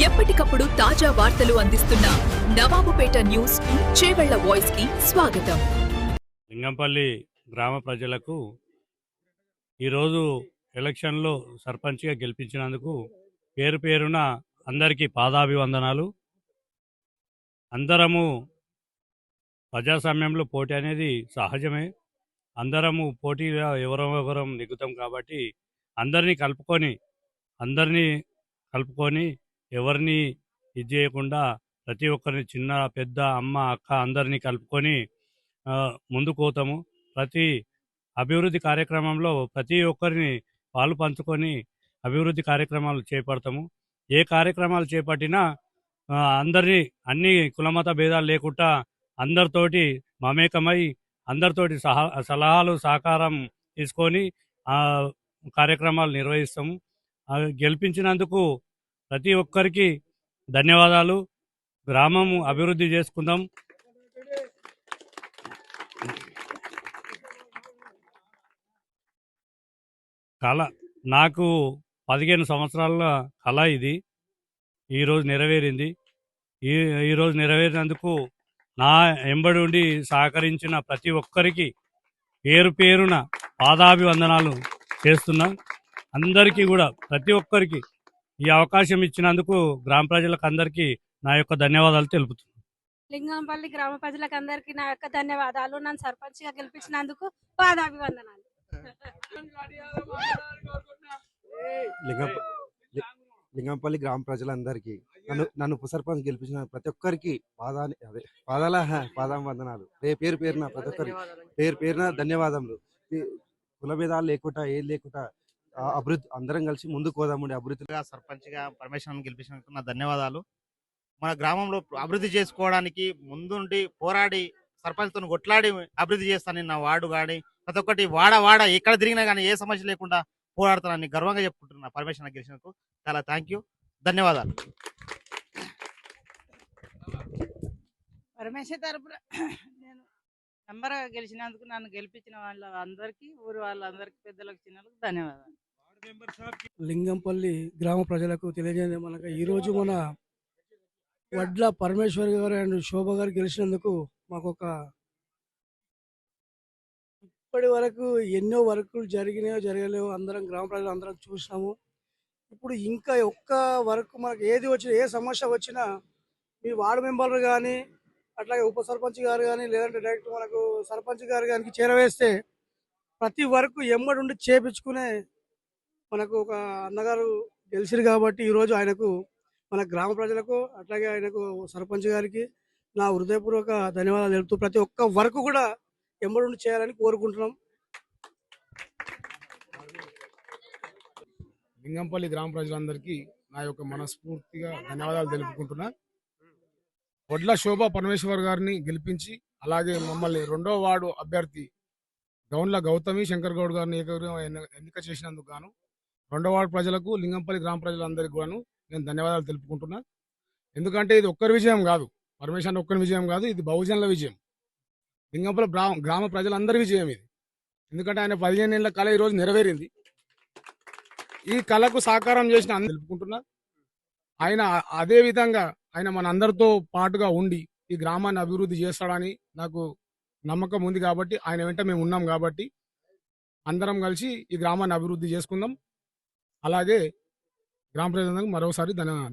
ఎప్పటికప్పుడు తాజా వార్తలు అందిస్తున్న నవాబుపేట న్యూస్ చేవెళ్ల వాయిస్ కి స్వాగతం. లింగంపల్లి గ్రామ ప్రజలకు ఈరోజు ఎలక్షన్లో సర్పంచ్గా గెలిపించినందుకు పేరు పేరున అందరికీ పాదాభివందనాలు. అందరము ప్రజాస్వామ్యంలో పోటీ అనేది సహజమే. అందరము పోటీగా ఎవరం నెగ్గుతాం కాబట్టి అందరినీ కలుపుకొని ఎవరిని ఇది చేయకుండా ప్రతి ఒక్కరిని చిన్న పెద్ద అమ్మ అక్క అందరినీ కలుపుకొని ముందుకు పోతాము. ప్రతి అభివృద్ధి కార్యక్రమంలో ప్రతి ఒక్కరిని పాలు పంచుకొని అభివృద్ధి కార్యక్రమాలు చేపడతాము. ఏ కార్యక్రమాలు చేపట్టినా అందరినీ అన్ని కులమత భేదాలు లేకుండా అందరితోటి మమేకమై అందరితోటి సలహాలు సహకారం తీసుకొని కార్యక్రమాలు నిర్వహిస్తాము. గెలిపించినందుకు ప్రతి ఒక్కరికి ధన్యవాదాలు. గ్రామము అభివృద్ధి చేసుకుందాం. కళ నాకు 15 సంవత్సరాల కళ ఇది ఈరోజు నెరవేరింది. ఈరోజు నెరవేరినందుకు నా ఎంబడి ఉండి సహకరించిన ప్రతి ఒక్కరికి పేరు పేరున పాదాభివందనాలు చేస్తున్నాం. అందరికీ కూడా ప్రతి ఒక్కరికి ఈ అవకాశం ఇచ్చినందుకు గ్రామ ప్రజలకు అందరికీ నా యొక్క ధన్యవాదాలు తెలుపుతున్నాను. లింగంపల్లి గ్రామ ప్రజలకు అందరికీ నా యొక్క ధన్యవాదాలు. నన్ను సర్పంచ్గా గెలిపించినందుకు పాదాభివందనాలు. లింగంపల్లి గ్రామ ప్రజలందరికీ నన్ను ఉప సర్పంచ్ గెలిపించిన ప్రతి ఒక్కరికి పాదాభివందనాలు. పేరు పేరున ప్రతి ఒక్కరికి పేరు పేరున ధన్యవాదములు. కుల భేదాలు లేకుండా ఏం లేకుండా అభివృద్ధి అందరం కలిసి ముందుకు పోదామండి. అభివృద్ధిగా సర్పంచ్గా పరమేశ్వరం గెలిపించినందుకు నా ధన్యవాదాలు. మన గ్రామంలో అభివృద్ధి చేసుకోవడానికి ముందుండి పోరాడి సర్పంచ్తో కొట్లాడి అభివృద్ధి చేస్తానని నా వార్డు కానీ ప్రతి ఒక్కటి వాడ ఎక్కడ తిరిగినా కానీ ఏ సమస్య లేకుండా పోరాడుతానని గర్వంగా చెప్పుకుంటున్నా. పరమేశ్వరం గెలిచినందుకు చాలా థ్యాంక్ యూ, ధన్యవాదాలు. పరమేశ్వర తరపున నేను నంబర్గా గెలిచినందుకు నన్ను గెలిపించిన వాళ్ళందరికీ ఊరి వాళ్ళందరికీ పెద్దలకు చిన్నలకు ధన్యవాదాలు. లింగంపల్లి గ్రామ ప్రజలకు తెలియజేయడం ఏమనగా ఈరోజు మన వడ్ల పరమేశ్వర్ గారు అండ్ శోభ గారు గెలిచినందుకు మాకు ఇప్పటి వరకు ఎన్నో వర్కులు జరిగినాయో జరగలేవో అందరం గ్రామ ప్రజలు అందరం చూసినాము. ఇప్పుడు ఇంకా ఒక్క వర్క్ మనకు ఏది వచ్చినా ఏ సమస్య వచ్చినా మీ వార్డు మెంబర్లు కానీ అట్లాగే ఉప సర్పంచ్ గారు కానీ లేదంటే డైరెక్ట్ మనకు సర్పంచ్ గారు కానీ చేరవేస్తే ప్రతి వర్క్ ఎమ్మడి ఉండి చేపించుకునే మనకు ఒక అన్నగారు గెలిచిరు కాబట్టి ఈరోజు ఆయనకు మన గ్రామ ప్రజలకు అట్లాగే ఆయనకు సర్పంచ్ గారికి నా హృదయపూర్వక ధన్యవాదాలు తెలుపుతూ ప్రతి ఒక్క వర్క్ కూడా ఎమ్మడి ఉండి చేయాలని కోరుకుంటున్నాం. లింగంపల్లి గ్రామ ప్రజలందరికీ నా యొక్క మనస్ఫూర్తిగా ధన్యవాదాలు తెలుపుకుంటున్నా. వడ్ల శోభ పరమేశ్వర్ గారిని గెలిపించి అలాగే మమ్మల్ని 2వ వార్డు అభ్యర్థి గౌన్ల గౌతమి శంకర్ గౌడ్ గారిని ఎన్నిక చేసినందుకు గాను 2వ వార్డు ప్రజలకు లింగంపల్లి గ్రామ ప్రజలందరికీ గాను నేను ధన్యవాదాలు తెలుపుకుంటున్నా. ఎందుకంటే ఇది ఒక్కరి విజయం కాదు, పరమేశ్వర్ ఒక్కరి విజయం కాదు, ఇది బహుజనుల విజయం, లింగంపల్లి గ్రామ ప్రజలందరి విజయం ఇది. ఎందుకంటే ఆయన 15 ఏళ్ల కళ ఈరోజు నెరవేరింది. ఈ కళకు సహకారం చేసిన తెలుపుకుంటున్నా. ఆయన అదే విధంగా ఆయన మన అందరితో పాటుగా ఉండి ఈ గ్రామాన్ని అభివృద్ధి చేస్తాడని నాకు నమ్మకం ఉంది. కాబట్టి ఆయన వెంట మేము ఉన్నాం కాబట్టి అందరం కలిసి ఈ గ్రామాన్ని అభివృద్ధి చేసుకుందాం. అలాగే గ్రామ ప్రజలందరికీ మరోసారి ధన్యవాదాలు.